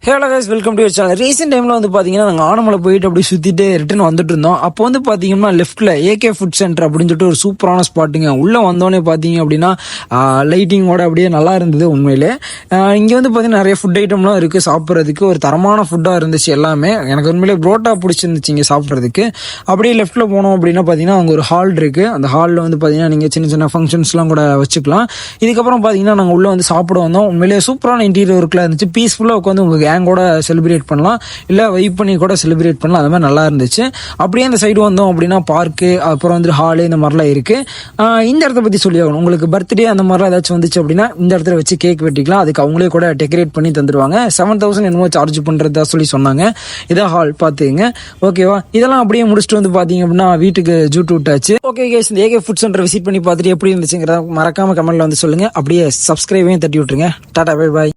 Hello guys, welcome to your channel. Recent டைமில் வந்து பார்த்தீங்கன்னா நாங்கள் ஆனமலை போயிட்டு அப்படியே சுற்றிட்டு ரிட்டர்ன் வந்துட்டு இருந்தோம். அப்போ வந்து பார்த்தீங்கன்னா லெஃப்ட்டில் ஏகே ஃபுட் சென்டர் அப்படின்னு சொல்லிட்டு ஒரு சூப்பரான ஸ்பாட்டுங்க. உள்ளே வந்தோடனே பார்த்தீங்க அப்படின்னா லைட்டிங்கோட அப்படியே நல்லா இருந்தது உண்மையிலே. இங்கே வந்து பார்த்தீங்கன்னா நிறைய ஃபுட் ஐட்டம்லாம் இருக்குது சாப்பிட்றதுக்கு. ஒரு தரமான ஃபுட்டாக இருந்துச்சு எல்லாமே. எனக்கு உண்மையிலே புரோட்டா பிடிச்சிருந்துச்சு இங்கே சாப்பிட்றதுக்கு. அப்படியே லெஃப்ட்டில் போனோம் அப்படின்னா பார்த்தீங்கன்னா அங்கே ஒரு ஹால் இருக்குது. அந்த ஹாலில் வந்து பார்த்தீங்கன்னா நீங்கள் சின்ன சின்ன ஃபங்க்ஷன்ஸ்லாம் கூட வச்சுக்கலாம். இதுக்கப்புறம் பார்த்தீங்கன்னா நாங்கள் உள்ளே வந்து சாப்பிட வந்தோம். உண்மையிலேயே சூப்பரான இன்டீரியர் ஒர்க்லாம் இருந்துச்சு. பீஸ்ஃபுல்லாக உட்காந்து உங்களுக்கு கூட செலிப்ரேட் பண்ணலாம், இல்லை வெயிட் பண்ணி கூட செலிப்ரேட் பண்ணலாம். அது மாதிரி நல்லா இருந்துச்சு. அப்படியே அந்த சைடு வந்தோம் அப்படின்னா பார்க்கு, அப்புறம் வந்து ஹாலு, இந்த மாதிரிலாம் இருக்கு. இந்த இடத்த பற்றி சொல்லி ஆகணும். உங்களுக்கு பர்த்டே அந்த மாதிரிலாம் ஏதாச்சும் வந்துச்சு அப்படின்னா இந்த இடத்துல வச்சு கேக் வெட்டிக்கலாம். அதுக்கு அவங்களே கூட டெக்கரேட் பண்ணி தந்துடுவாங்க. 7,000 என்னமோ சார்ஜ் பண்ணுறதா சொல்லி சொன்னாங்க. இதான் ஹால் பார்த்துங்க. ஓகேவா? இதெல்லாம் அப்படியே முடிச்சுட்டு வந்து பார்த்தீங்க அப்படின்னா வீட்டுக்கு ஜூட் விட்டாச்சு. ஓகே கேஸ், இந்த ஏகே ஃபுட் சென்டர் விசிட் பண்ணி பார்த்துட்டு எப்படி இருந்துச்சுங்கிறத மறக்காம கமெண்ட்ல வந்து சொல்லுங்க. அப்படியே சப்ஸ்கிரைபையும் தட்டி விட்டுருங்க. Tata, bye bye.